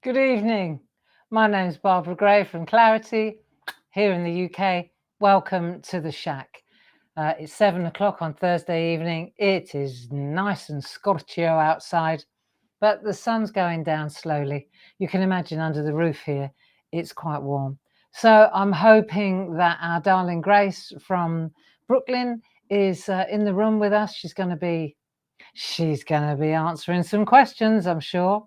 Good evening. My name's Barbara Gray from Clarity here in the UK. Welcome to the SHAC. It's 7 o'clock on Thursday evening. It is nice and scorchio outside, but the sun's going down slowly. You can imagine under the roof here, it's quite warm. So I'm hoping that our darling Grace from Brooklyn is in the room with us. She's going to be answering some questions, I'm sure.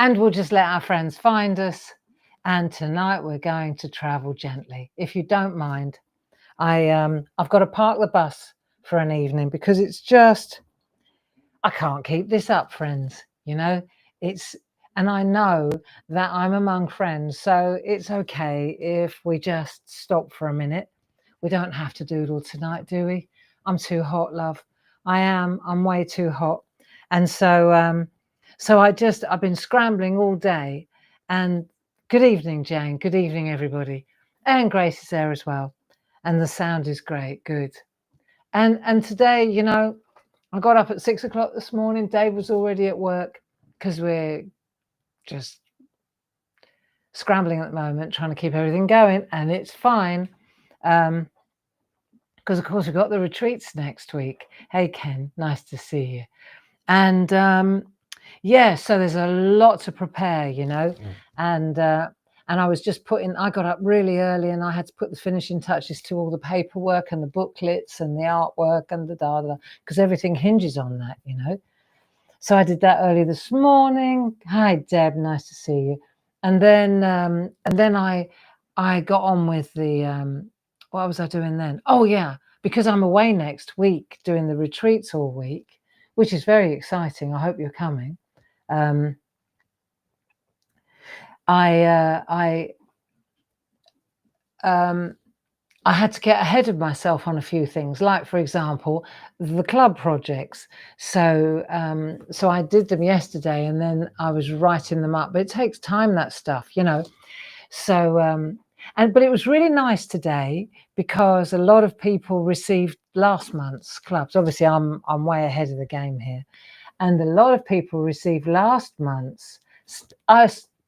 And we'll just let our friends find us. And tonight we're going to travel gently. If you don't mind, I've got to park the bus for an evening because it's just, I can't keep this up, friends. You know, and I know that I'm among friends, so it's okay if we just stop for a minute. We don't have to do it all tonight, do we? I'm too hot, love. I'm way too hot. And so, I've been scrambling all day. And good evening, Jane. Good evening, everybody. And Grace is there as well. And the sound is great. Good. And today, you know, I got up at 6 o'clock this morning. Dave was already at work because we're just scrambling at the moment, trying to keep everything going. And it's fine. Because, of course, we've got the retreats next week. Hey, Ken, nice to see you. And yeah, so there's a lot to prepare, you know, and I was just I got up really early and I had to put the finishing touches to all the paperwork and the booklets and the artwork and because everything hinges on that, you know. So I did that early this morning. Hi, Deb, nice to see you. And then I got on with the what was I doing then? Oh yeah, because I'm away next week doing the retreats all week, which is very exciting. I hope you're coming. I had to get ahead of myself on a few things, like, for example, the club projects. So I did them yesterday and then I was writing them up. But it takes time, that stuff, you know. So but it was really nice today because a lot of people received last month's clubs. Obviously, I'm way ahead of the game here. And a lot of people received last month's.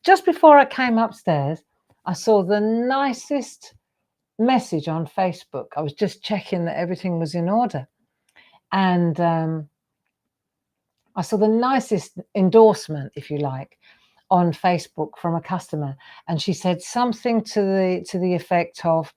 Just before I came upstairs, I saw the nicest message on Facebook. I was just checking that everything was in order. And I saw the nicest endorsement, if you like, on Facebook from a customer. And she said something to the effect of,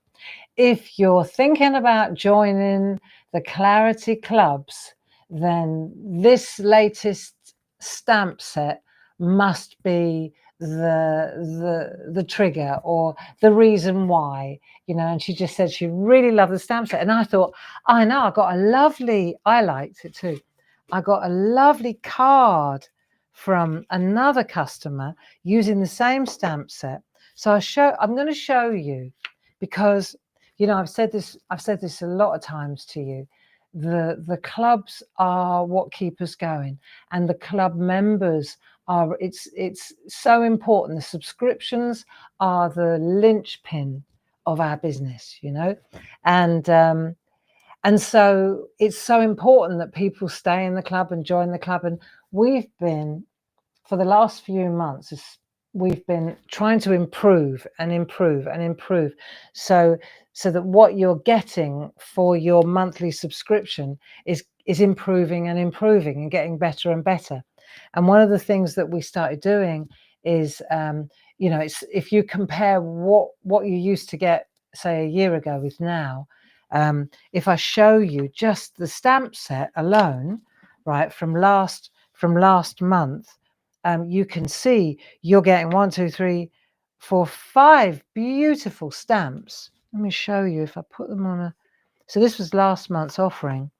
if you're thinking about joining the Clarity clubs, then this latest stamp set must be the trigger or the reason why, you know. And she just said she really loved the stamp set. And I thought, I know, I liked it too. I got a lovely card from another customer using the same stamp set. So I'm going to show you, because, you know, I've said this a lot of times to you. The clubs are what keep us going, and the club members are. It's so important. The subscriptions are the linchpin of our business, you know, and so it's so important that people stay in the club and join the club. And we've been, for the last few months, we've been trying to improve and improve and improve, so that what you're getting for your monthly subscription is improving and improving and getting better and better. And one of the things that we started doing is, you know, it's, if you compare what you used to get, say, a year ago with now, if I show you just the stamp set alone, right, from last month, you can see you're getting 1, 2, 3, 4, 5 beautiful stamps. Let me show you if I put them on so this was last month's offering.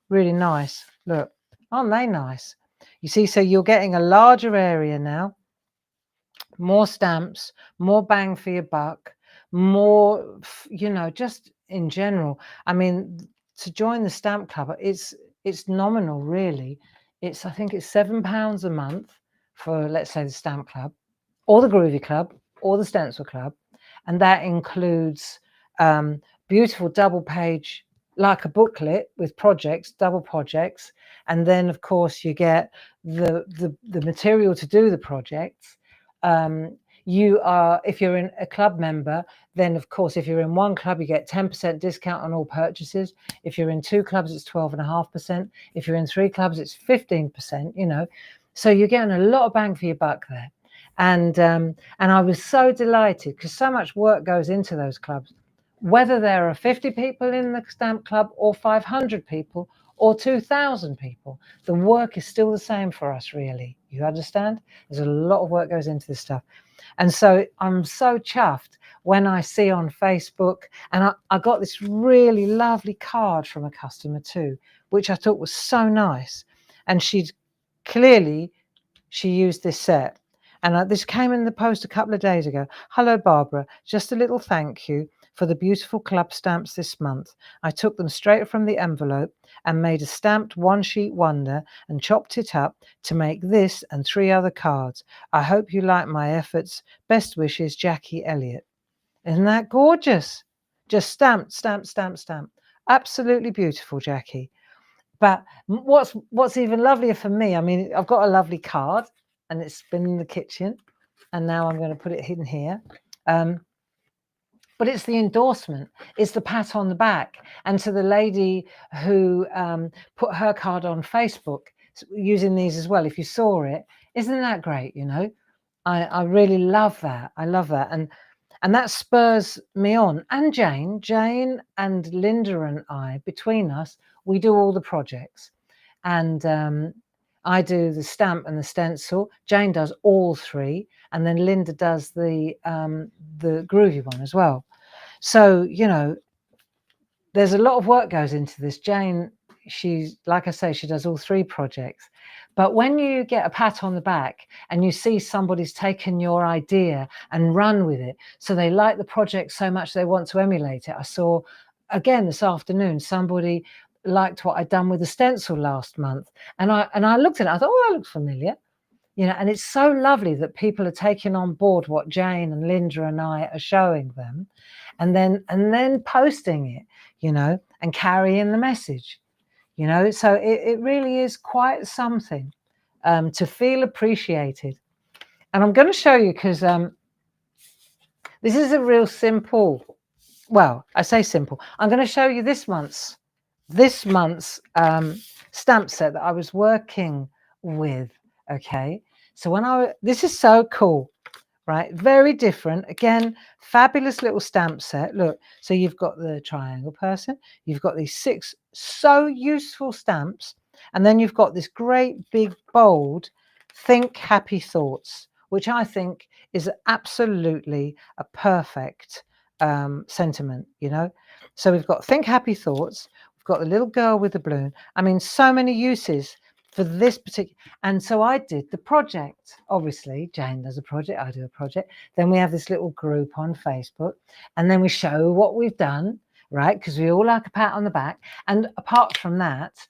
Really nice. Look, aren't they nice? You see, so you're getting a larger area now, more stamps, more bang for your buck, more, you know, just in general. I mean, to join the stamp club, it's nominal, really. I think it's £7 a month for, let's say, the stamp club, or the Groovy Club, or the Stencil Club, and that includes beautiful double page like a booklet with projects, double projects, and then of course you get the material to do the projects. You are, if you're in a club member, then of course if you're in one club you get 10% discount on all purchases. If you're in 2 clubs it's 12.5%. If you're in 3 clubs it's 15%, you know, so you're getting a lot of bang for your buck there. And I was so delighted because so much work goes into those clubs. Whether there are 50 people in the stamp club or 500 people or 2,000 people, the work is still the same for us, really. You understand? There's a lot of work goes into this stuff. And so I'm so chuffed when I see on Facebook, and I got this really lovely card from a customer too, which I thought was so nice. And she used this set. And this came in the post a couple of days ago. Hello, Barbara. Just a little thank you for the beautiful club stamps this month. I took them straight from the envelope and made a stamped one-sheet wonder and chopped it up to make this and 3 other cards. I hope you like my efforts. Best wishes, Jackie Elliott. Isn't that gorgeous? Just stamped, stamped, stamped, stamped. Absolutely beautiful, Jackie. But what's even lovelier for me, I mean, I've got a lovely card and it's been in the kitchen and now I'm going to put it in here. But it's the endorsement, it's the pat on the back. And to the lady who put her card on Facebook using these as well, if you saw it, isn't that great? You know, I really love that. I love that. And that spurs me on. And Jane and Linda and I, between us, we do all the projects. And I do the stamp and the stencil. Jane does all 3, and then Linda does the groovy one as well. So, you know, there's a lot of work goes into this. Jane, she's, like I say, she does all 3 projects. But when you get a pat on the back and you see somebody's taken your idea and run with it, so they like the project so much they want to emulate it. I saw, again, this afternoon, somebody liked what I'd done with the stencil last month. And I looked at it, I thought, oh, that looks familiar. You know, and it's so lovely that people are taking on board what Jane and Linda and I are showing them, and then posting it, you know, and carrying the message, you know. So it really is quite something to feel appreciated. And I'm going to show you, because this is a real simple, well, I say simple. I'm going to show you this month's stamp set that I was working with. Okay, so this is so cool, right? Very different. Again, fabulous little stamp set. Look, so you've got the triangle person, you've got these 6 so useful stamps, and then you've got this great big bold think happy thoughts, which I think is absolutely a perfect sentiment, you know. So we've got think happy thoughts, we've got the little girl with the balloon. I mean, so many uses for this particular. And so I did the project. Obviously, Jane does a project, I do a project. Then we have this little group on Facebook, and then we show what we've done, right? Because we all like a pat on the back. And apart from that,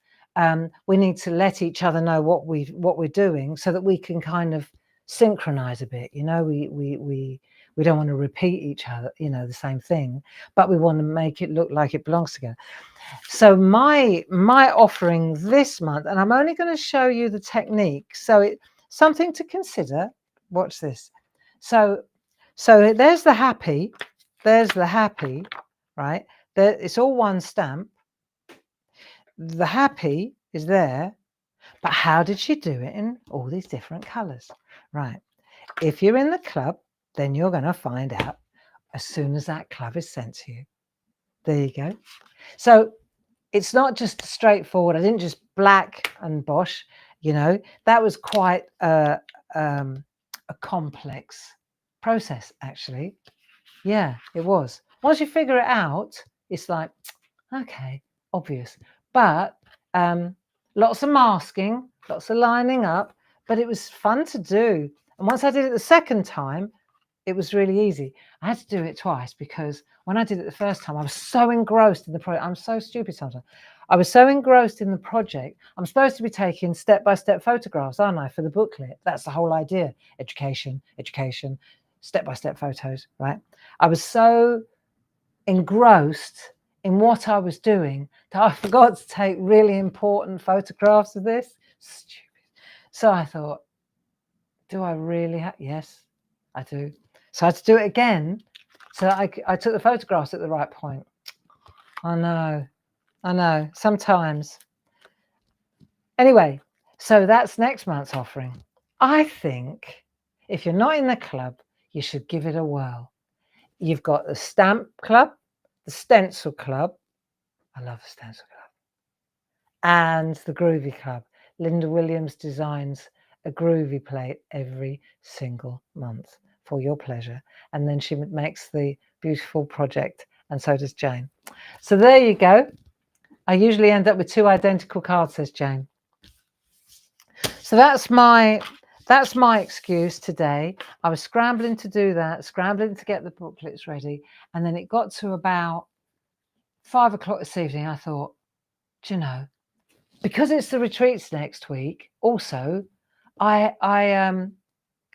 we need to let each other know what we're doing, so that we can kind of synchronize a bit. You know, we don't want to repeat each other, you know, the same thing, but we want to make it look like it belongs together. So my offering this month, and I'm only going to show you the technique, so it's something to consider. Watch this. So there's the happy, right? There, it's all one stamp. The happy is there, but how did she do it in all these different colors? Right. If you're in the club, then you're going to find out as soon as that club is sent to you. There you go. So it's not just straightforward. I didn't just black and bosh, you know. That was quite a complex process, actually. Yeah, it was. Once you figure it out, it's like, okay, obvious. But lots of masking, lots of lining up, but it was fun to do. And once I did it the second time, it was really easy. I had to do it twice, because when I did it the first time, I was so engrossed in the project. I'm so stupid sometimes. I was so engrossed in the project. I'm supposed to be taking step-by-step photographs, aren't I, for the booklet? That's the whole idea. Education, step-by-step photos, right? I was so engrossed in what I was doing that I forgot to take really important photographs of this. Stupid. So I thought, do I really have? Yes, I do. So I had to do it again. So I took the photographs at the right point. I know, sometimes. Anyway, so that's next month's offering. I think if you're not in the club, you should give it a whirl. You've got the Stamp Club, the Stencil Club. I love the Stencil Club. And the Groovy Club. Linda Williams designs a groovy plate every single month for your pleasure. And then she makes the beautiful project, and so does Jane. So there you go. I usually end up with 2 identical cards, says Jane. So that's my excuse today. I was scrambling to do that, scrambling to get the booklets ready. And then it got to about 5 o'clock this evening. I thought, do you know, because it's the retreats next week, also,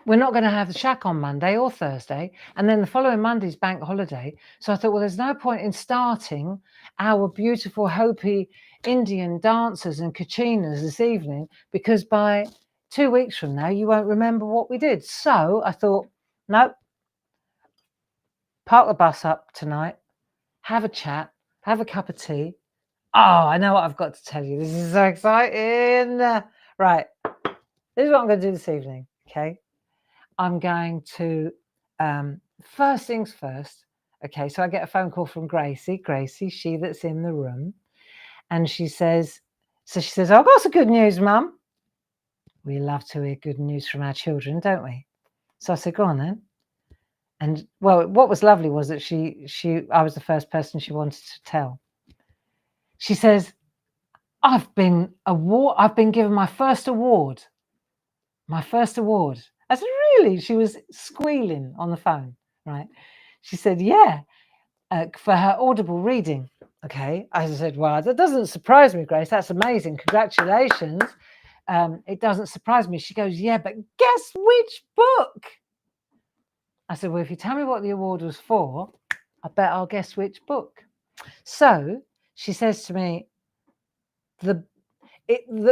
we're not going to have the SHAC on Monday or Thursday, and then the following Monday's bank holiday. So I thought, well, there's no point in starting our beautiful Hopi Indian dancers and kachinas this evening, because by 2 weeks from now, you won't remember what we did. So I thought, nope, park the bus up tonight, have a chat, have a cup of tea. Oh, I know what I've got to tell you. This is so exciting. Right. This is what I'm going to do this evening. Okay. I'm going to, first things first. Okay. So I get a phone call from Gracie, she that's in the room. And she says, I've got some good news, Mum. We love to hear good news from our children, don't we? So I said, go on then. And well, what was lovely was that I was the first person she wanted to tell. She says, I've been given my first award. I said, really? She was squealing on the phone, right? She said, yeah, for her audible reading. Okay. I said, well, that doesn't surprise me, Grace. That's amazing. Congratulations. It doesn't surprise me. She goes, yeah, but guess which book? I said, well, if you tell me what the award was for, I bet I'll guess which book. So she says to me,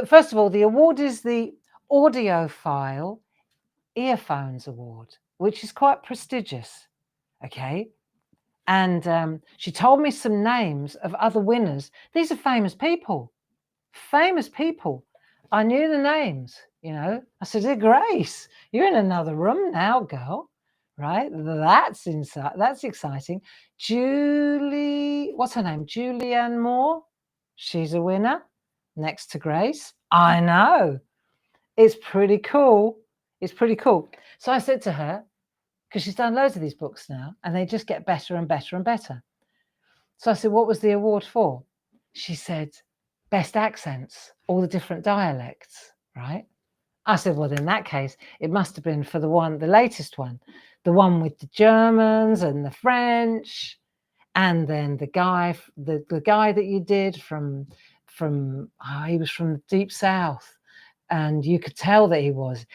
first of all, the award is the Audiophile Earphones Award, which is quite prestigious. Okay. And she told me some names of other winners. These are famous people. I knew the names, you know. I said, hey, Grace, you're in another room now, girl. Right? That's exciting. Julie, what's her name? Julianne Moore. She's a winner next to Grace. I know. It's pretty cool. So I said to her, because she's done loads of these books now, and they just get better and better and better. So I said, what was the award for? She said, best accents, all the different dialects, right? I said, well, in that case, it must have been for the latest one, the one with the Germans and the French, and then the guy that you did he was from the Deep South. And you could tell that he was,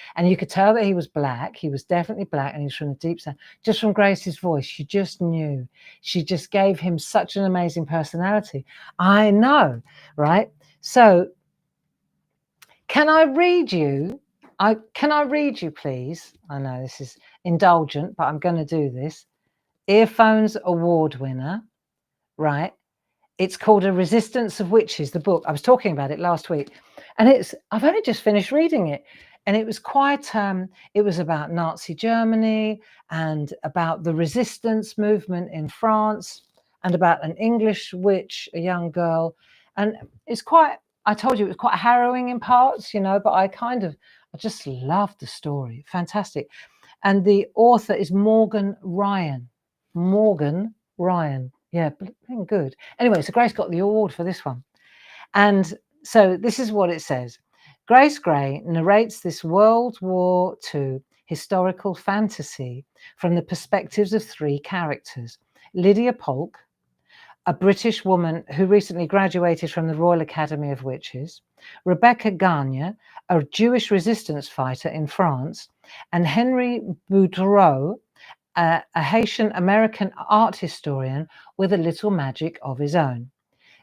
black. He was definitely black, and he was from the Deep South. Just from Grace's voice, you just knew. She just gave him such an amazing personality. I know, right? So, can I read you? Please? I know this is indulgent, but I'm going to do this. Earphones Award winner, right? It's called A Resistance of Witches, the book. I was talking about it last week. And I've only just finished reading it. And it was quite, it was about Nazi Germany and about the resistance movement in France and about an English witch, a young girl. And I told you it was quite harrowing in parts, you know, but I just loved the story. Fantastic. And the author is Morgan Ryan. Yeah, good. Anyway, so Grace got the award for this one. And so this is what it says. Grace Gray narrates this World War II historical fantasy from the perspectives of 3 characters. Lydia Polk, a British woman who recently graduated from the Royal Academy of Witches, Rebecca Gagne, a Jewish resistance fighter in France, and Henry Boudreau, a Haitian American art historian with a little magic of his own.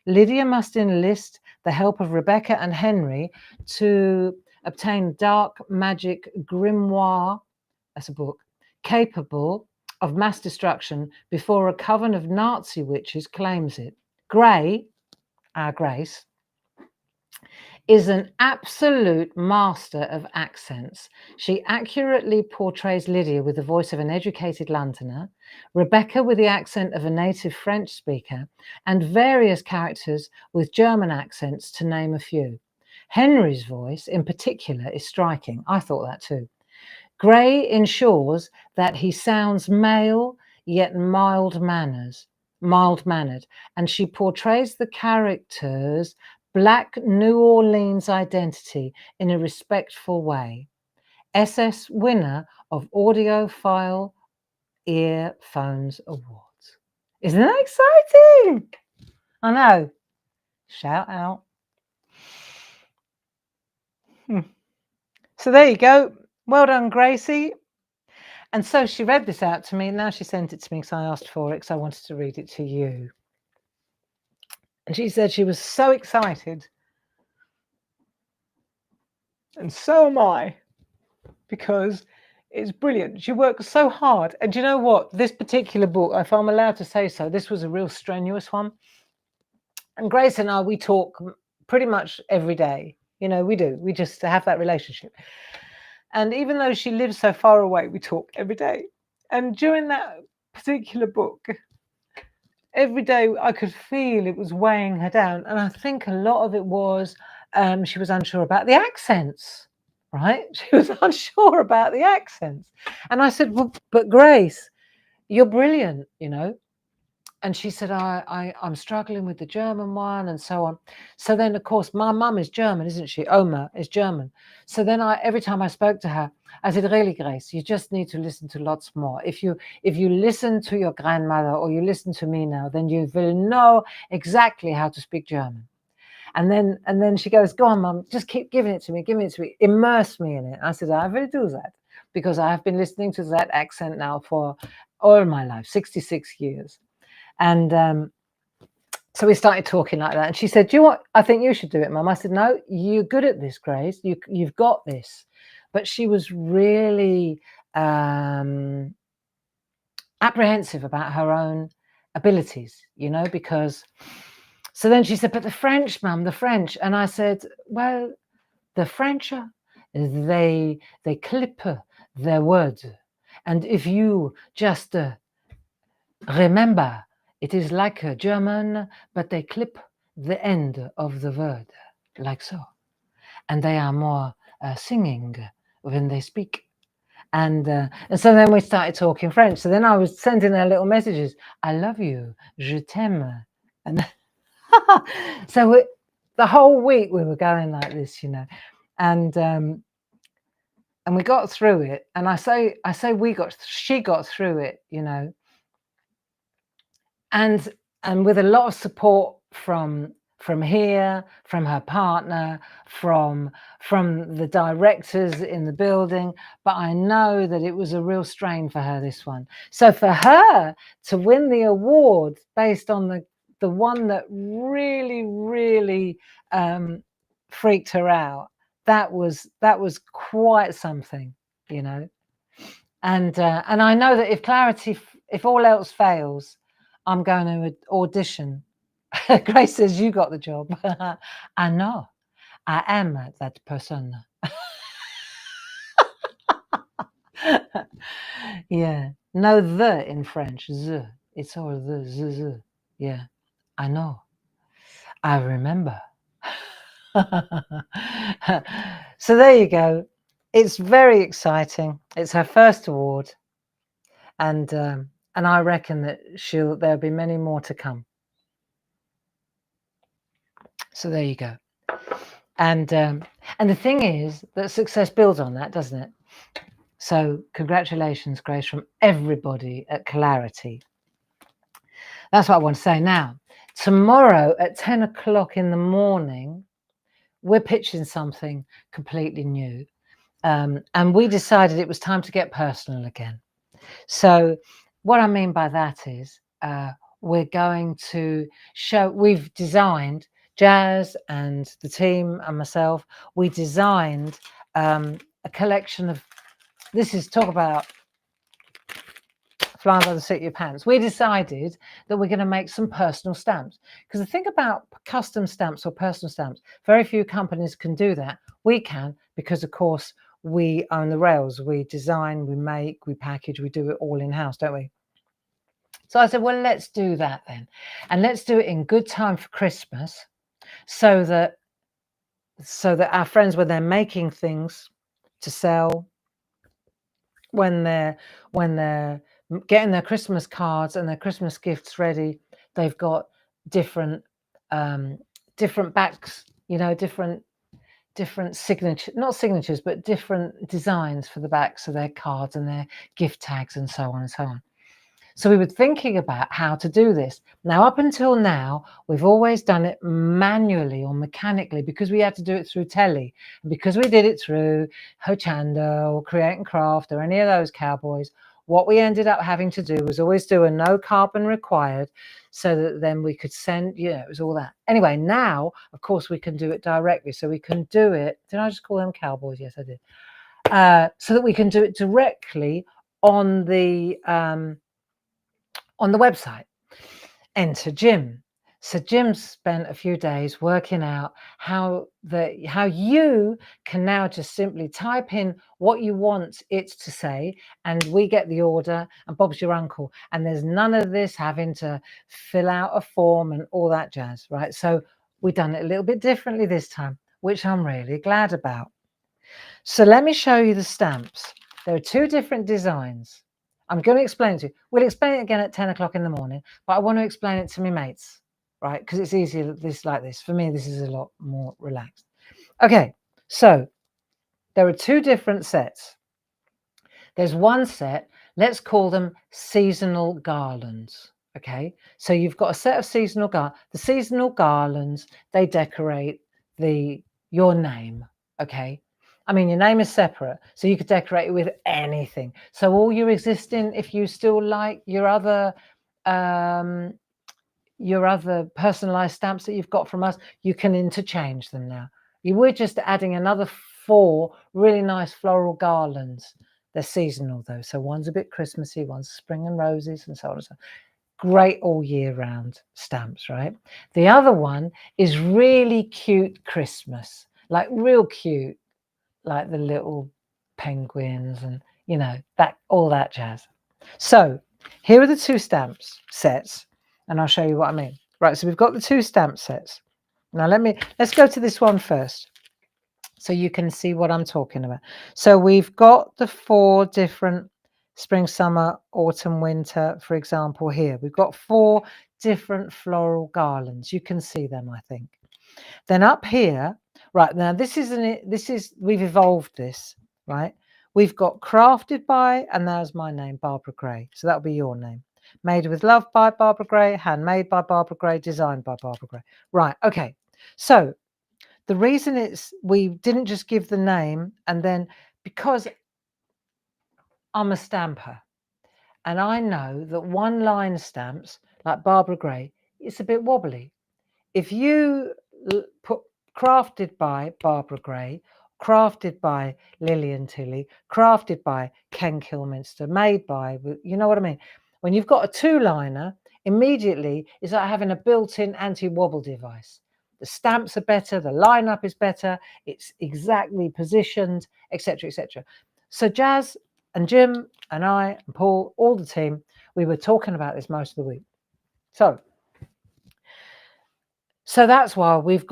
Lydia must enlist the help of Rebecca and Henry to obtain dark magic grimoire, that's a book, capable of mass destruction before a coven of Nazi witches claims it. Gray, our Grace, is an absolute master of accents. She accurately portrays Lydia with the voice of an educated Londoner, Rebecca with the accent of a native French speaker, and various characters with German accents, to name a few. Henry's voice, in particular, is striking. I thought that too. Gray ensures that he sounds male, yet mild-mannered, and she portrays the character's Black New Orleans identity in a respectful way. SS winner of Audiophile Earphones Awards. Isn't that exciting? I know. Shout out. So there you go. Well done, Gracie. And so she read this out to me. Now she sent it to me because I asked for it because I wanted to read it to you. And she said she was so excited. And so am I, because it's brilliant. She worked so hard. And you know what? This particular book, if I'm allowed to say so, this was a real strenuous one. And Grace and I, we talk pretty much every day. You know, we do. We just have that relationship. And even though she lives so far away, we talk every day. And during that particular book, every day I could feel it was weighing her down. And I think a lot of it was she was unsure about the accents, right? She was unsure about the accents. And I said, well, but Grace, you're brilliant, you know. And she said, I'm struggling with the German one and so on. So then, of course, my mum is German, isn't she? Oma is German. So then every time I spoke to her, I said, really, Grace, you just need to listen to lots more. If you listen to your grandmother or you listen to me now, then you will know exactly how to speak German. And then she goes, go on, Mum, just keep giving it to me, immerse me in it. I said, I will do that because I have been listening to that accent now for all my life, 66 years. And so we started talking like that. And she said, do you know what? I think you should do it, Mum. I said, no, you're good at this, Grace. You've got this. But she was really apprehensive about her own abilities, you know, because... So then she said, but the French, Mum, the French. And I said, well, the French, they clip their words. And if you just remember, it is like a German, but they clip the end of the word, like so. And they are more singing when they speak. And so then we started talking French. So then I was sending her little messages. I love you. Je t'aime. And so the whole week we were going like this, you know, and we got through it. And I say she got through it, you know, and with a lot of support from here, from her partner, from the directors in the building. But I know that it was a real strain for her, this one. So for her to win the award based on the one that really, really freaked her out, that was quite something, you know. And I know that if all else fails, I'm going to audition. Grace says, you got the job. I know. I am that person. Yeah. No, the in French. The. It's all the. Yeah. I know. I remember. So there you go. It's very exciting. It's her first award. And I reckon that there'll be many more to come. So there you go. And the thing is that success builds on that, doesn't it? So congratulations, Grace, from everybody at Clarity. That's what I want to say. Now, tomorrow at 10 o'clock in the morning, we're pitching something completely new. And we decided it was time to get personal again. So what I mean by that is we're going to show, we've designed, Jazz and the team and myself, we designed a collection of, this is talk about flying by the seat of your pants. We decided that we're going to make some personal stamps, because the thing about custom stamps or personal stamps, very few companies can do that. We can, because of course we own the rails. We design, we make, we package, we do it all in-house, don't we? So I said, well, let's do that then, and let's do it in good time for Christmas, so that our friends, when they're making things to sell, when they're getting their Christmas cards and their Christmas gifts ready, they've got different backs, you know, different signatures, not signatures, but different designs for the backs of their cards and their gift tags and so on and so on. So we were thinking about how to do this. Now, up until now, we've always done it manually or mechanically, because we had to do it through telly. And because we did it through Hochanda or Create and Craft or any of those cowboys, what we ended up having to do was always do a no carbon required, so that then we could send, you know, it was all that. Anyway, now, of course, we can do it directly. So we can do it, did I just call them cowboys? Yes, I did. So that we can do it directly on the website. Enter Jim. So Jim spent a few days working out how you can now just simply type in what you want it to say, and we get the order, and Bob's your uncle. And there's none of this having to fill out a form and all that jazz, right? So we've done it a little bit differently this time, which I'm really glad about. So let me show you the stamps. There are two different designs. I'm going to explain it to you. We'll explain it again at 10 o'clock in the morning, but I want to explain it to my mates, right? Because it's easier like this. For me, this is a lot more relaxed. Okay, so there are two different sets. There's one set, let's call them seasonal garlands. Okay, so you've got a set of seasonal garlands. The seasonal garlands, they decorate your name. Okay, I mean, your name is separate, so you could decorate it with anything. So all your existing, if you still like your other personalized stamps that you've got from us, you can interchange them now. You were just adding another 4 really nice floral garlands. They're seasonal though, so one's a bit Christmassy, one's spring and roses, and so on and so on. Great all year round stamps, right? The other one is really cute Christmas, like real cute, like the little penguins and, you know, that, all that jazz. So here are the two stamps sets, and I'll show you what I mean. Right, so we've got the two stamp sets. Now let's go to this one first, so you can see what I'm talking about. So we've got the 4 different spring, summer, autumn, winter, for example, here. We've got 4 different floral garlands. You can see them, I think. Then up here, right, now we've evolved this, right? We've got crafted by, and there's my name, Barbara Gray. So that'll be your name. Made with love by Barbara Gray, handmade by Barbara Gray, designed by Barbara Gray. Right, okay. So the reason we didn't just give the name, and then because I'm a stamper, and I know that one line stamps like Barbara Gray, it's a bit wobbly. If you put crafted by Barbara Gray, crafted by Lillian Tilly, crafted by Ken Kilminster, made by, you know what I mean? When you've got a 2-liner, immediately it's like having a built-in anti-wobble device. The stamps are better, the lineup is better, it's exactly positioned, etc., etc. So Jazz and Jim and I and Paul, all the team, we were talking about this most of the week. So that's why we've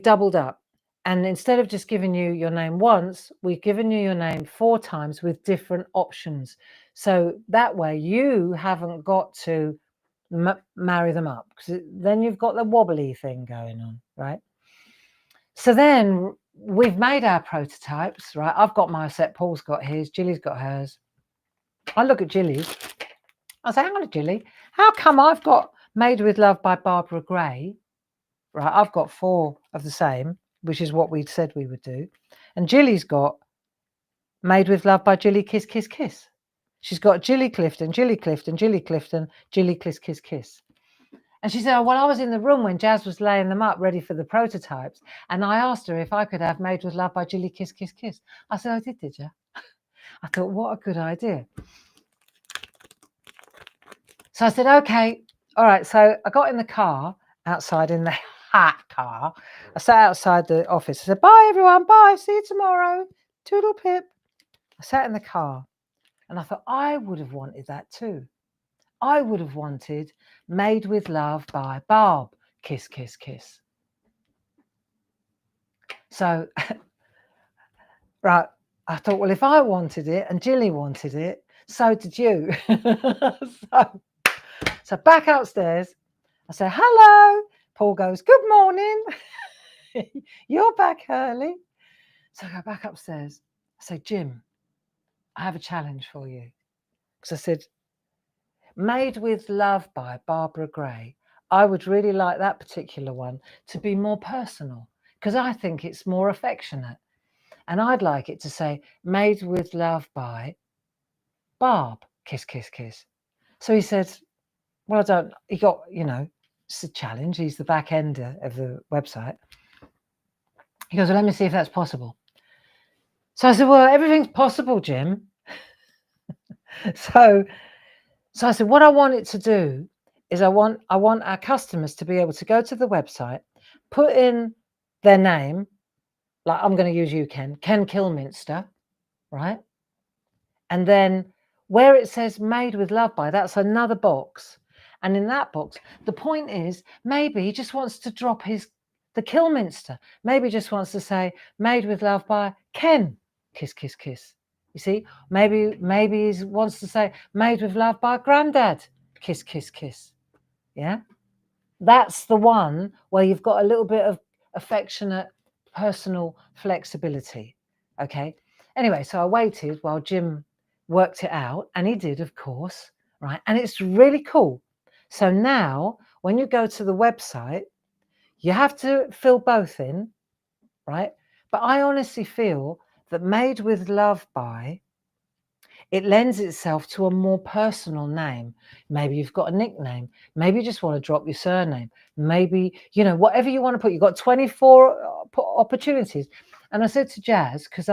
doubled up. And instead of just giving you your name once, we've given you your name 4 times with different options. So that way you haven't got to marry them up, because then you've got the wobbly thing going on, right? So then we've made our prototypes, right? I've got my set, Paul's got his, Jilly's got hers. I look at Jilly's. I say, hang on, Jilly, how come I've got Made with Love by Barbara Gray? Right, I've got 4 of the same, which is what we said we would do. And Jilly's got Made with Love by Jilly Kiss Kiss Kiss. She's got Jilly Clifton, Jilly Clifton, Jilly Clifton, Jilly Kiss Kiss Kiss. And she said, oh, well, I was in the room when Jazz was laying them up ready for the prototypes. And I asked her if I could have Made with Love by Jilly Kiss Kiss Kiss. I said, oh, did you? I thought, what a good idea. So I said, okay, all right. So I got in the car outside in the hot car. I sat outside the office. I said, bye, everyone. Bye. See you tomorrow. Toodle pip. I sat in the car and I thought, I would have wanted that too. I would have wanted Made with Love by Barb. Kiss, kiss, kiss. So, right, I thought, well, if I wanted it and Jilly wanted it, so did you. so back upstairs, I say, hello. Paul goes, good morning. You're back early. So I go back upstairs. I say, Jim, I have a challenge for you. Because I said, Made with Love by Barbara Gray. I would really like that particular one to be more personal because I think it's more affectionate. And I'd like it to say, Made with Love by Barb. Kiss, kiss, kiss. So he said, well, he got, it's a challenge. He's the back ender of the website. He goes, well, let me see if that's possible. So I said, well, everything's possible, Jim. So I said, what I want it to do is I want our customers to be able to go to the website, put in their name, like I'm going to use you, Ken Kilminster, right? And then where it says Made with Love by, that's another box. And in that box, the point is maybe he just wants to drop the Kilminster. Maybe he just wants to say Made with Love by Ken. Kiss, kiss, kiss. You see, maybe he wants to say Made with Love by Grandad. Kiss, kiss, kiss. Yeah, that's the one where you've got a little bit of affectionate, personal flexibility. Okay. Anyway, so I waited while Jim worked it out, and he did, of course, right? And it's really cool. So now, when you go to the website, you have to fill both in, right? But I honestly feel that Made with Love by, it lends itself to a more personal name. Maybe you've got a nickname. Maybe you just want to drop your surname. Maybe, whatever you want to put. You've got 24 opportunities. And I said to Jazz, because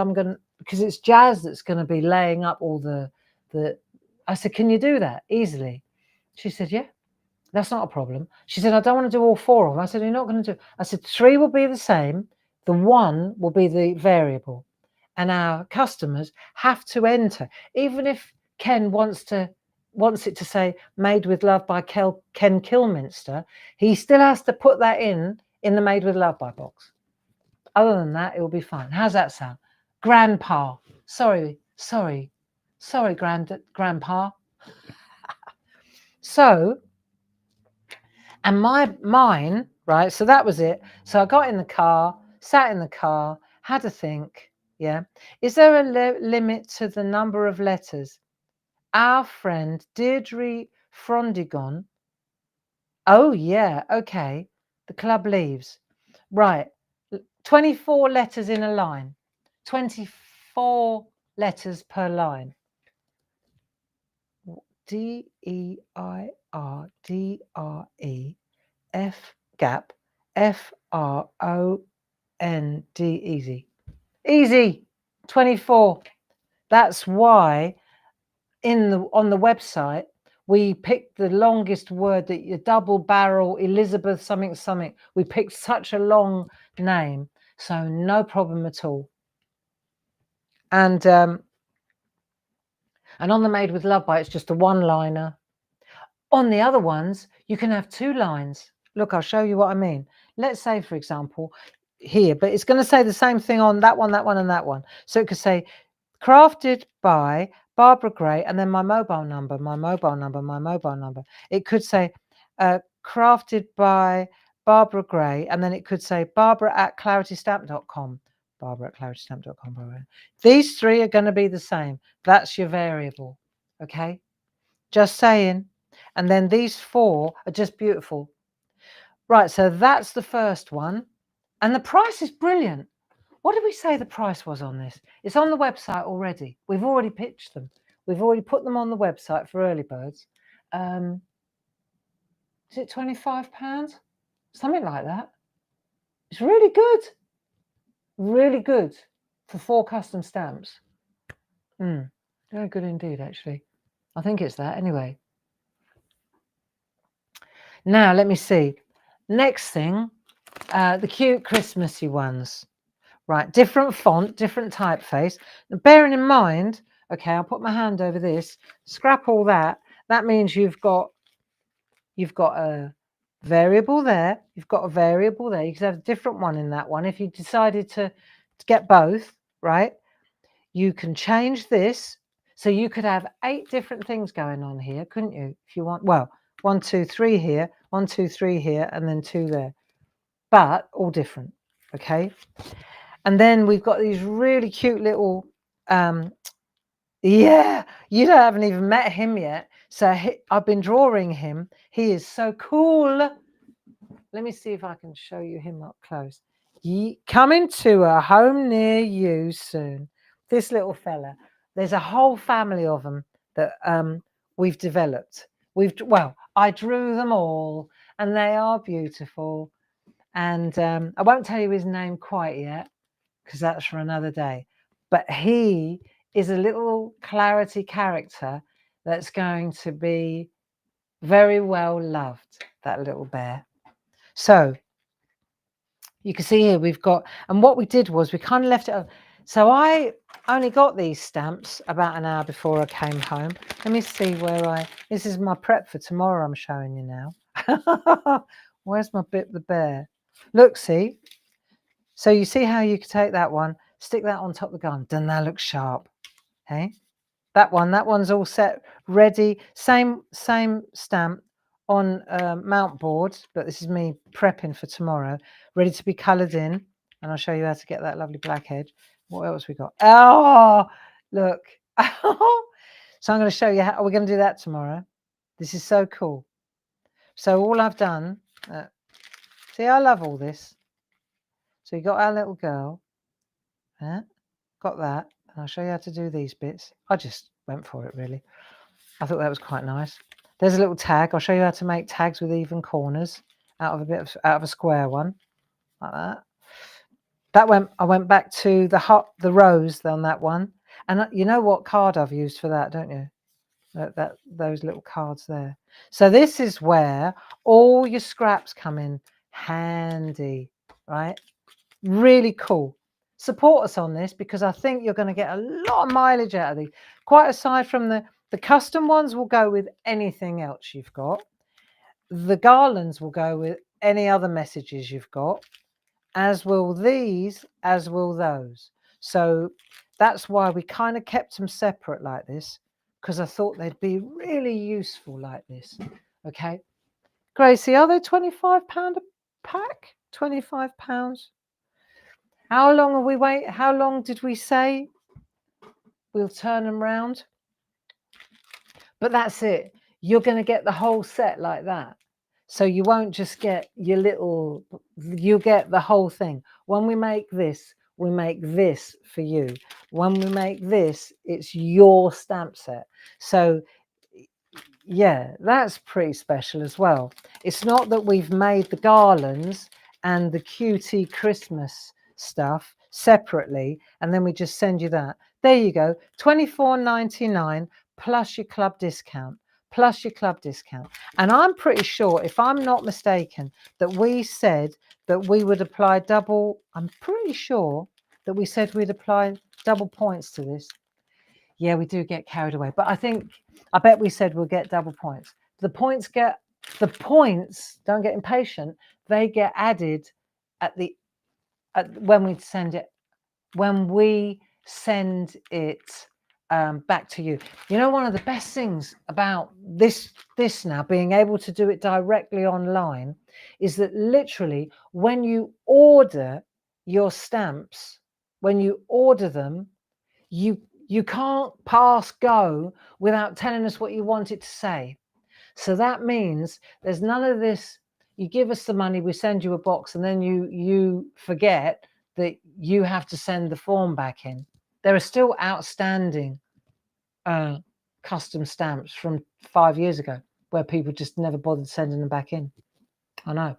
it's Jazz that's going to be laying up all I said, can you do that easily? She said, yeah, that's not a problem. She said, I don't want to do all 4 of them. I said, you're not going to do. I said, 3 will be the same. The 1 will be the variable. And our customers have to enter, even if Ken wants it to say Made with Love by Ken Kilminster, he still has to put that in the Made with Love by box. Other than that, it will be fine. How's that sound? Grandpa. Sorry, Grandpa. So, and mine, right? So that was it. So I got in the car, sat in the car, had to think. Yeah. Is there a limit to the number of letters? Our friend Deirdre Frondigon. Oh, yeah. Okay. The club leaves. Right. 24 letters in a line. 24 letters per line. DEIRDRE gap FROND easy. Easy. 24. That's why on the website we picked the longest word, that your double barrel Elizabeth something. We picked such a long name, so no problem at all. And on the Made with Love by, it's just a 1-liner. On the other ones, you can have 2 lines. Look, I'll show you what I mean. Let's say, for example, here, but it's going to say the same thing on that one, and that one. So it could say, crafted by Barbara Gray, and then my mobile number. It could say, crafted by Barbara Gray, and then it could say barbara@claritystamp.com. Barbara@claritystamp.com. These 3 are going to be the same. That's your variable. Okay? Just saying. And then these 4 are just beautiful. Right, so that's the first one. And the price is brilliant. What did we say the price was on this? It's on the website already. We've already pitched them. We've already put them on the website for early birds. Is it £25? Something like that. It's really good. Really good for 4 custom stamps. Very good indeed, actually. I think it's that anyway. Now, let me see. Next thing, the cute Christmassy ones. Right, different font, different typeface. Now, bearing in mind, okay, I'll put my hand over this. Scrap all that. That means you've got a variable there. You've got a variable there. You could have a different one in that one. If you decided to get both, right, you can change this. So you could have 8 different things going on here, couldn't you? If you want, well, 1, 2, 3 here, 1, 2, 3 here, and then 2 there. But all different, okay? And then we've got these really cute little, yeah, you haven't even met him yet. So I've been drawing him. He is so cool. Let me see if I can show you him up close. Coming to a home near you soon. This little fella. There's a whole family of them that we've developed. I drew them all, and they are beautiful. And I won't tell you his name quite yet, because that's for another day. But he is a little Clarity character that's going to be very well loved, that little bear. So you can see here we've got, and what we did was we kind of left it. So I only got these stamps about an hour before I came home. Let me see where this is my prep for tomorrow I'm showing you now. Where's my bit the bear? Look, see? So you see how you could take that one, stick that on top of the gun. Doesn't that look sharp? Hey, that one's all set, ready. Same stamp on mount board, but this is me prepping for tomorrow, ready to be coloured in. And I'll show you how to get that lovely black edge. What else we got? Oh, look. So I'm going to show you how we're going to do that tomorrow. This is so cool. So all I've done, see, I love all this. So you got our little girl, got that, and I'll show you how to do these bits. I just went for it, really. I thought that was quite nice. There's a little tag. I'll show you how to make tags with even corners out of a square one, like that. I went back to the rose on that one, and you know what card I've used for that, don't you? Those little cards there. So this is where all your scraps come in handy, right? Really cool. Support us on this, because I think you're going to get a lot of mileage out of these. Quite aside from the custom ones will go with anything else you've got. The garlands will go with any other messages you've got, as will these, as will those. So that's why we kind of kept them separate like this, because I thought they'd be really useful like this. Okay, Gracie, are they £25 a pack? £25. How long are we wait? How long did we say we'll turn them round? But that's it. You're going to get the whole set like that. So you won't just get your little, you get the whole thing. When we make this for you. When we make this, it's your stamp set. So yeah, that's pretty special as well. It's not that we've made the garlands and the cutie Christmas stuff separately and then we just send you that. There you go, $24.99 plus your club discount. And I'm pretty sure, if I'm not mistaken, that we said that we would apply double, I'm pretty sure that we said we'd apply double points to this. Yeah, we do get carried away, but I bet we said we'll get double points. The points, don't get impatient, they get added when we send it back to you. You know, one of the best things about this now, being able to do it directly online, is that literally when you order your stamps, when you order them, you can't pass go without telling us what you want it to say. So that means there's none of this, you give us the money, we send you a box, and then you forget that you have to send the form back in. There are still outstanding custom stamps from 5 years ago where people just never bothered sending them back in. I know.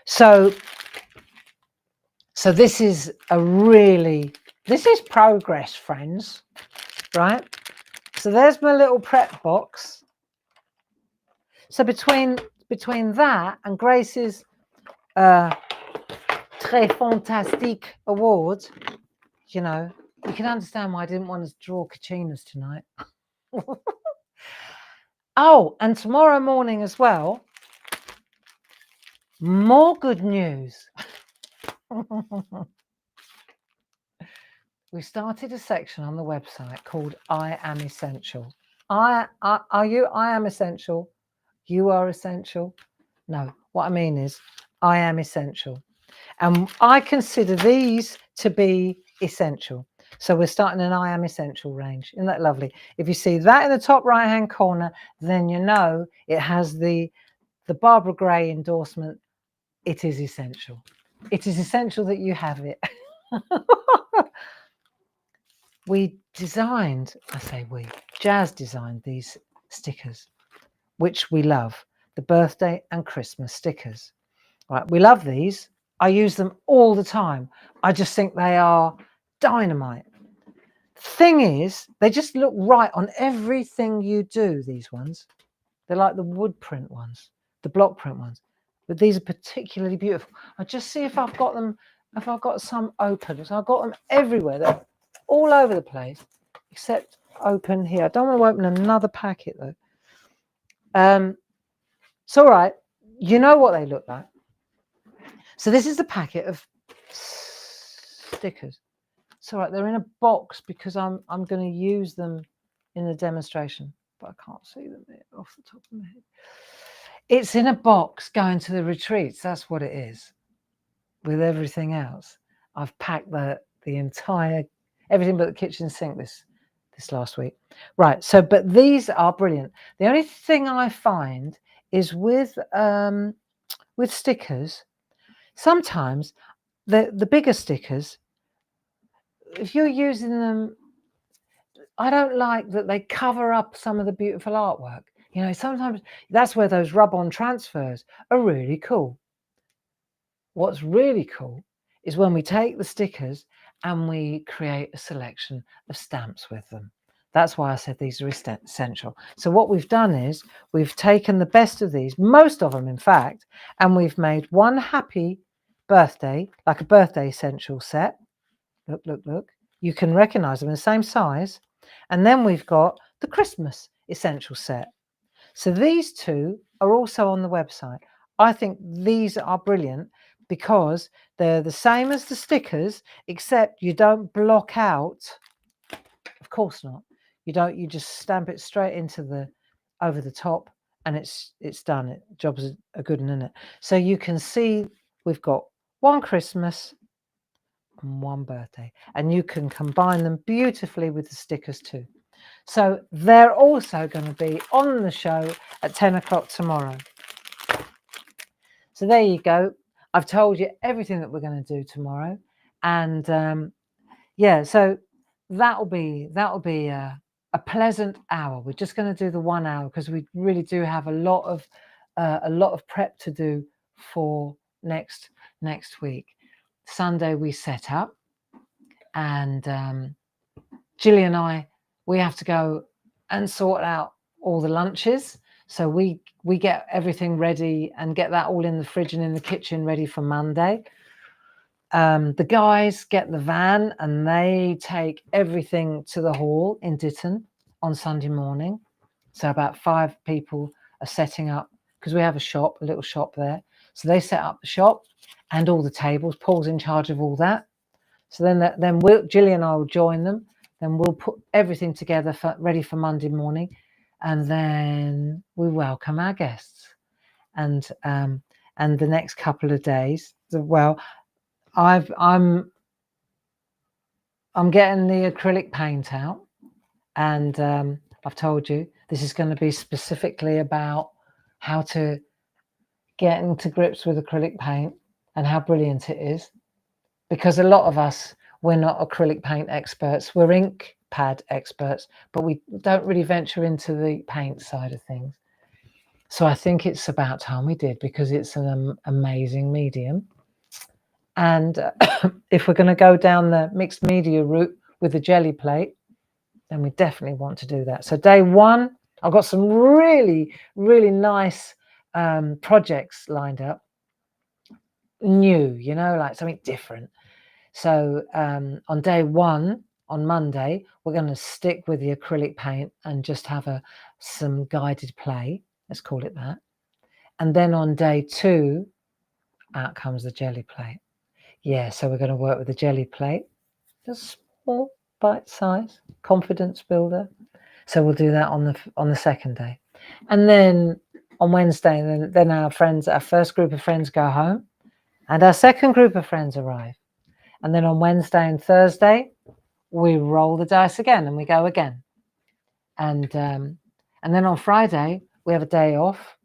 So this is this is progress, friends, right? So there's my little prep box. So between that and Grace's Très Fantastique award, you know, you can understand why I didn't want to draw Kachinas tonight. Oh, and tomorrow morning as well, more good news. We started a section on the website called I Am Essential. I am essential. You are essential. No, what I mean is I am essential. And I consider these to be essential. So we're starting an I Am Essential range. Isn't that lovely? If you see that in the top right-hand corner, then you know it has the Barbara Gray endorsement. It is essential. It is essential that you have it. We designed, I say we, Jazz designed these stickers, which we love, the birthday and Christmas stickers. Right, we love these. I use them all the time. I just think they are dynamite. Thing is, they just look right on everything you do, these ones. They're like the wood print ones, the block print ones. But these are particularly beautiful. I'll just see if I've got them, if I've got some open. So I've got them everywhere. They're all over the place, except open here. I don't want to open another packet though. It's all right. You know what they look like. So this is the packet of stickers. It's all right. They're in a box because I'm going to use them in the demonstration, but I can't see them off the top of my head. It's in a box going to the retreats. That's what it is. With everything else, I've packed the entire everything but the kitchen sink this last week. Right. So, but these are brilliant. The only thing I find is with stickers, sometimes the bigger stickers, if you're using them, I don't like that they cover up some of the beautiful artwork. You know, sometimes that's where those rub-on transfers are really cool. What's really cool is when we take the stickers and we create a selection of stamps with them. That's why I said these are essential. So what we've done is we've taken the best of these, most of them in fact, and we've made one happy birthday, like a birthday essential set. Look, look, look. You can recognize them in the same size. And then we've got the Christmas essential set. So these two are also on the website. I think these are brilliant because they're the same as the stickers, except you don't block out. Of course not. You don't. You just stamp it straight into the over the top, and it's done. It jobs are good, isn't it? So you can see we've got one Christmas and one birthday, and you can combine them beautifully with the stickers too. So they're also going to be on the show at 10 o'clock tomorrow. So there you go. I've told you everything that we're going to do tomorrow, and yeah, so that'll be a pleasant hour. We're just going to do the 1 hour because we really do have a lot of prep to do for next week. Sunday we set up, and Gilly and I, we have to go and sort out all the lunches. So we get everything ready and get that all in the fridge and in the kitchen ready for Monday. The guys get the van and they take everything to the hall in Ditton on Sunday morning. So about 5 people are setting up because we have a little shop there. So they set up the shop and all the tables. Paul's in charge of all that. So then Gilly and I will join them. Then we'll put everything together ready for Monday morning, and then we welcome our guests. And the next couple of days, well, I'm getting the acrylic paint out, and I've told you this is going to be specifically about how to get into grips with acrylic paint and how brilliant it is, because a lot of us, we're not acrylic paint experts. We're ink pad experts, but we don't really venture into the paint side of things. So I think it's about time we did, because it's an amazing medium. And if we're going to go down the mixed media route with the jelly plate, then we definitely want to do that. So day one, I've got some really, really nice projects lined up. New, you know, like something different. So on day one, on Monday, we're going to stick with the acrylic paint and just have some guided play. Let's call it that. And then on day two, out comes the jelly plate. Yeah, so we're going to work with the jelly plate. Just small, bite size, confidence builder. So we'll do that on the second day. And then on Wednesday, then our first group of friends go home, and our second group of friends arrive. And then on Wednesday and Thursday, we roll the dice again and we go again. And then on Friday, we have a day off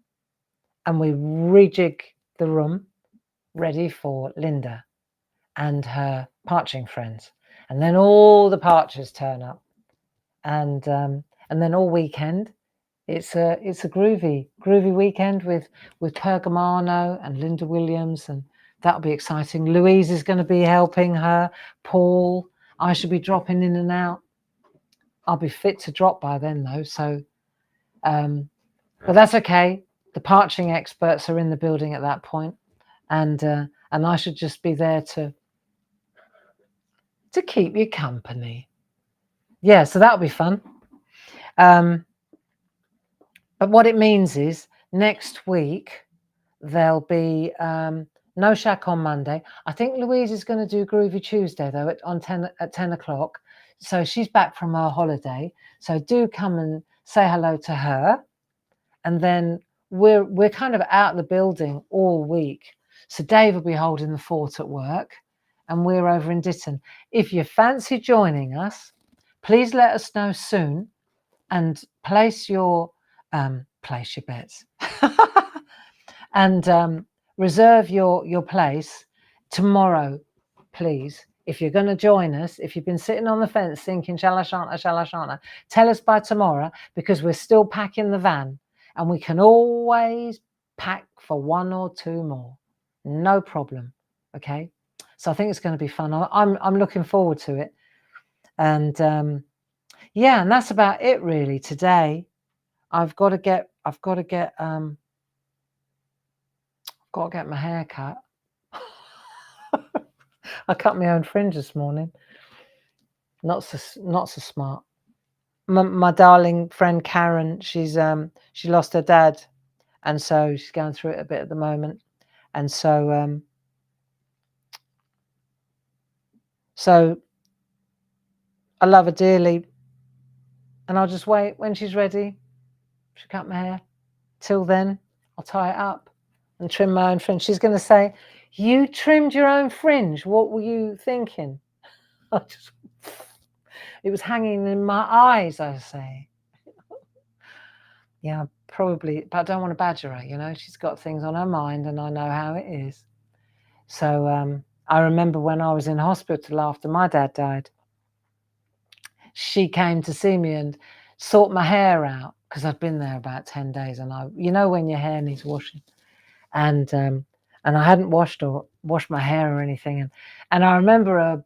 and we rejig the room ready for Linda and her parching friends. And then all the parchers turn up. And then all weekend, it's a groovy weekend with Pergamano and Linda Williams, and that'll be exciting. Louise is going to be helping her. Paul, I should be dropping in and out. I'll be fit to drop by then, though. So, but that's okay. The parching experts are in the building at that point, and I should just be there to keep you company. Yeah, so that'll be fun. But what it means is next week there'll be no SHAC on Monday. I think Louise is going to do Groovy Tuesday though at 10 o'clock. So she's back from her holiday. So do come and say hello to her. And then we're kind of out of the building all week. So Dave will be holding the fort at work, and we're over in Ditton. If you fancy joining us, please let us know soon and place your bets and reserve your place tomorrow, please. If you're going to join us, if you've been sitting on the fence thinking, shall I, shan't I, tell us by tomorrow, because we're still packing the van and we can always pack for one or two more. No problem. Okay. So I think it's going to be fun. I'm looking forward to it. And yeah, and that's about it really today. I've got to get my hair cut. I cut my own fringe this morning. Not so smart. My darling friend Karen, she lost her dad, and so she's going through it a bit at the moment. And so I love her dearly, and I'll just wait. When she's ready, she'll cut my hair. Till then, I'll tie it up and trim my own fringe. She's going to say, "You trimmed your own fringe. What were you thinking?" It was hanging in my eyes, I say. Yeah, probably, but I don't want to badger her, you know. She's got things on her mind, and I know how it is. So I remember when I was in hospital after my dad died, she came to see me and sort my hair out, because I'd been there about 10 days, and you know when your hair needs washing, and I hadn't washed my hair or anything, and I remember her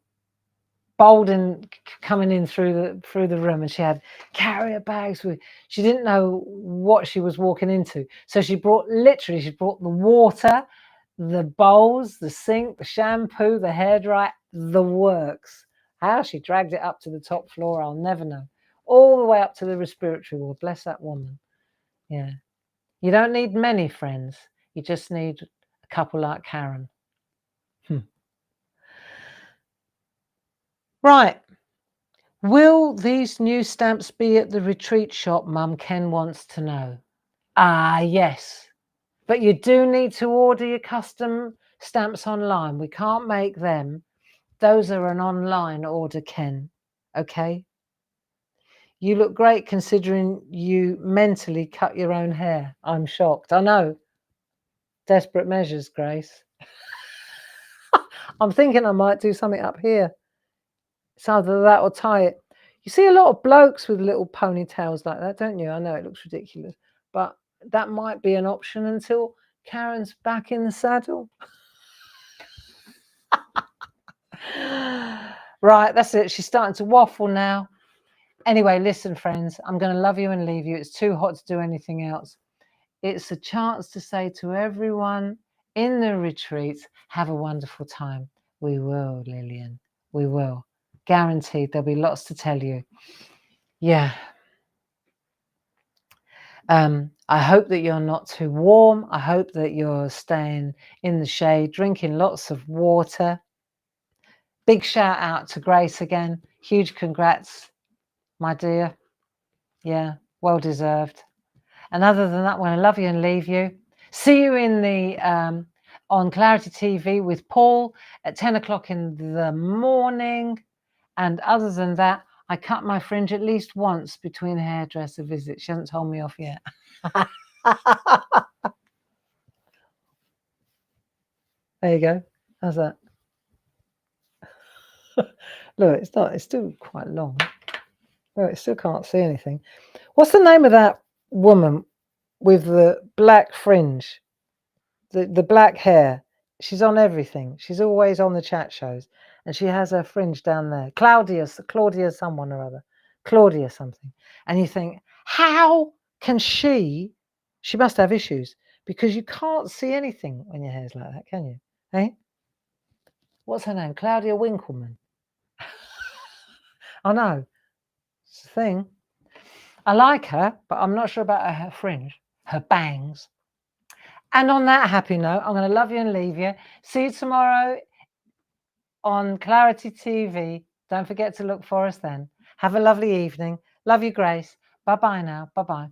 Bolden coming in through the room, and she had carrier bags she didn't know what she was walking into, so she brought the water, the bowls, the sink, the shampoo, the hairdryer, the works. How she dragged it up to the top floor, I'll never know. All the way up to the respiratory ward. Bless that woman. Yeah, you don't need many friends, you just need a couple like Karen. Right. Will these new stamps be at the retreat shop, Mum? Ken wants to know. Yes. But you do need to order your custom stamps online. We can't make them. Those are an online order, Ken. Okay? You look great considering you mentally cut your own hair. I'm shocked. I know. Desperate measures, Grace. I'm thinking I might do something up here. It's either that or tie it. You see a lot of blokes with little ponytails like that, don't you? I know it looks ridiculous, but that might be an option until Karen's back in the saddle. Right, that's it. She's starting to waffle now. Anyway, listen, friends, I'm going to love you and leave you. It's too hot to do anything else. It's a chance to say to everyone in the retreat, have a wonderful time. We will, Lillian. We will. Guaranteed. There'll be lots to tell you. Yeah. I hope that you're not too warm. I hope that you're staying in the shade, drinking lots of water. Big shout out to Grace again. Huge congrats, my dear. Yeah, well deserved. And other than that, I want to love you and leave you. See you in the on Clarity TV with Paul at 10 o'clock in the morning. And other than that, I cut my fringe at least once between hairdresser visits. She hasn't told me off yet. There you go. How's that? Look, it's still quite long. Well, it still can't see anything. What's the name of that woman with the black fringe? The black hair. She's on everything. She's always on the chat shows. And she has her fringe down there. Claudia someone or other. Claudia something. And you think, how can she must have issues, because you can't see anything when your hair's like that, can you? Hey? What's her name? Claudia Winkleman. I know. It's the thing. I like her, but I'm not sure about her fringe, her bangs. And on that happy note, I'm going to love you and leave you. See you tomorrow on Clarity TV. Don't forget to look for us then. Have a lovely evening. Love you, Grace. Bye-bye now. Bye-bye.